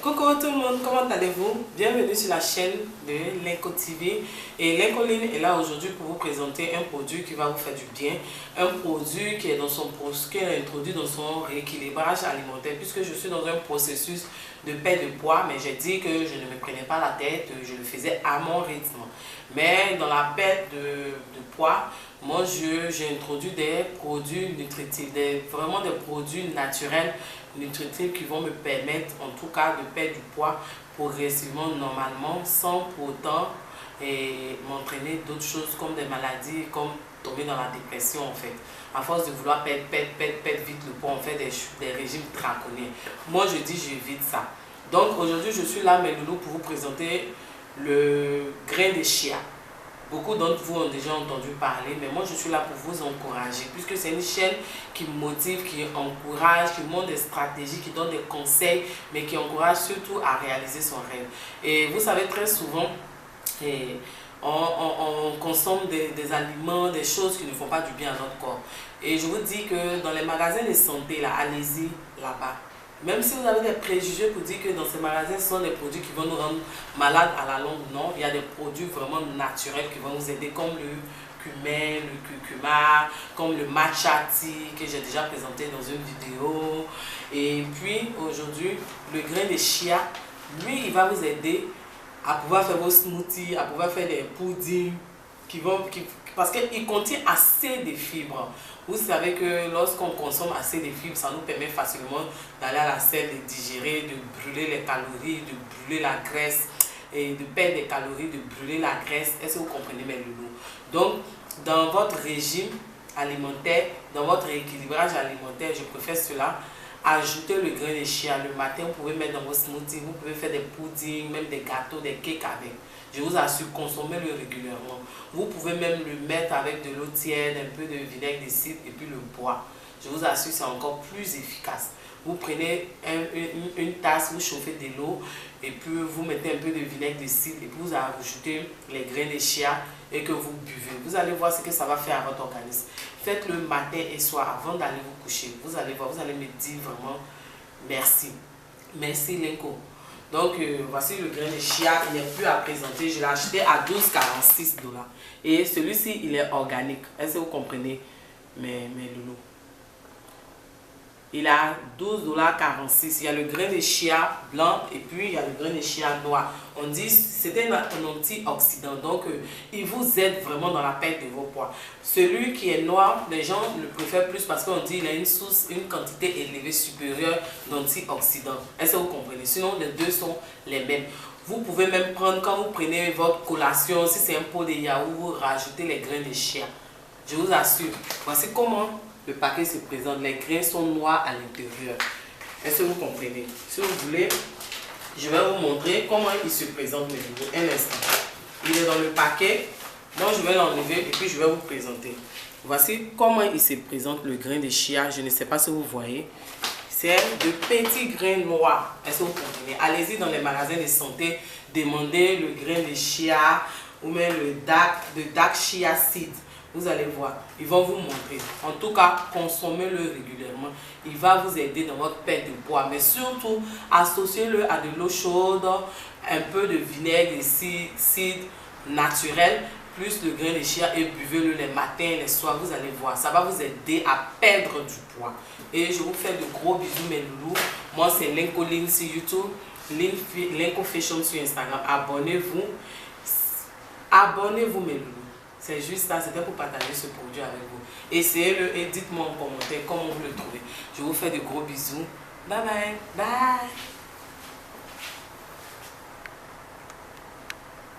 Coucou tout le monde, comment allez-vous? Bienvenue sur la chaîne de Lenko TV. Et Lenkoline est là aujourd'hui pour vous présenter un produit qui va vous faire du bien. Un produit qui est introduit dans son rééquilibrage alimentaire, puisque je suis dans un processus de perte de poids, mais j'ai dit que je ne me prenais pas la tête, je le faisais à mon rythme. Mais dans la perte de poids, moi j'ai introduit des produits nutritifs, vraiment des produits naturels nutritifs qui vont me permettre en tout cas de perdre du poids progressivement, normalement, sans pour autant m'entraîner d'autres choses comme des maladies, comme tomber dans la dépression en fait. À force de vouloir perdre vite le poids, on fait des régimes draconiens. Moi je dis j'évite ça. Donc aujourd'hui je suis là mes loulous pour vous présenter le grain de chia. Beaucoup d'entre vous ont déjà entendu parler, mais moi je suis là pour vous encourager, puisque c'est une chaîne qui motive, qui encourage, qui montre des stratégies, qui donne des conseils, mais qui encourage surtout à réaliser son rêve. Et vous savez, très souvent, on consomme des aliments, des choses qui ne font pas du bien à notre corps. Et je vous dis que dans les magasins de santé, là, allez-y là-bas. Même si vous avez des préjugés pour dire que dans ces magasins, ce sont des produits qui vont nous rendre malades à la longue, non. Il y a des produits vraiment naturels qui vont nous aider, comme le cumin, le curcuma, comme le matcha tea que j'ai déjà présenté dans une vidéo. Et puis aujourd'hui, le grain de chia, lui, il va vous aider à pouvoir faire vos smoothies, à pouvoir faire des puddings parce qu'il contient assez de fibres. Vous savez que lorsqu'on consomme assez de fibres, ça nous permet facilement d'aller à la selle, de digérer, de brûler les calories, de brûler la graisse, et de perdre des calories, de brûler la graisse. Est-ce que vous comprenez mes loulous? Donc, dans votre régime alimentaire, dans votre rééquilibrage alimentaire, je préfère cela. Ajoutez le grain de chia. Le matin, vous pouvez mettre dans vos smoothies, vous pouvez faire des puddings, même des gâteaux, des cakes avec. Je vous assure, consommez-le régulièrement. Vous pouvez même le mettre avec de l'eau tiède, un peu de vinaigre de cidre et puis le boire. Je vous assure, c'est encore plus efficace. Vous prenez une tasse, vous chauffez de l'eau et puis vous mettez un peu de vinaigre de cidre et puis vous ajoutez les grains de chia et que vous buvez. Vous allez voir ce que ça va faire à votre organisme. Faites-le matin et soir avant d'aller vous coucher. Vous allez voir, vous allez me dire vraiment merci. Merci Lenko. Donc voici le grain de chia, il n'est plus à présenter. Je l'ai acheté à 12,46 $. Et celui-ci, il est organique. Est-ce que vous comprenez mes loulous? Il a 12,46 $. Il y a le grain de chia blanc et puis il y a le grain de chia noir. On dit que c'est un antioxydant. Donc, il vous aide vraiment dans la perte de vos poids. Celui qui est noir, les gens le préfèrent plus parce qu'on dit qu'il a une quantité élevée supérieure d'antioxydants. Est-ce que vous comprenez? Sinon, les deux sont les mêmes. Vous pouvez même prendre, quand vous prenez votre collation, si c'est un pot de yaourt, vous rajoutez les grains de chia. Je vous assure. Voici comment le paquet se présente. Les grains sont noirs à l'intérieur. Est-ce que vous comprenez? Si vous voulez, je vais vous montrer comment il se présente. Un instant. Il est dans le paquet. Moi, je vais l'enlever et puis je vais vous présenter. Voici comment il se présente, le grain de chia. Je ne sais pas si vous voyez. C'est de petits grains noirs. Est-ce que vous comprenez? Allez-y dans les magasins de santé, demandez le grain de chia ou même le dark chia seed. Vous allez voir, ils vont vous montrer. En tout cas, consommez-le régulièrement. Il va vous aider dans votre perte de poids. Mais surtout, associez-le à de l'eau chaude, un peu de vinaigre de cidre naturel, plus le grain de chia et buvez-le les matins et les soirs. Vous allez voir, ça va vous aider à perdre du poids. Et je vous fais de gros bisous mes loulous. Moi, c'est Lenkoline sur YouTube, Lenko Fashion sur Instagram. Abonnez-vous. Abonnez-vous mes loulous. C'est juste ça, c'était pour partager ce produit avec vous. Essayez-le et dites-moi en commentaire comment vous le trouvez. Je vous fais de gros bisous. Bye bye. Bye.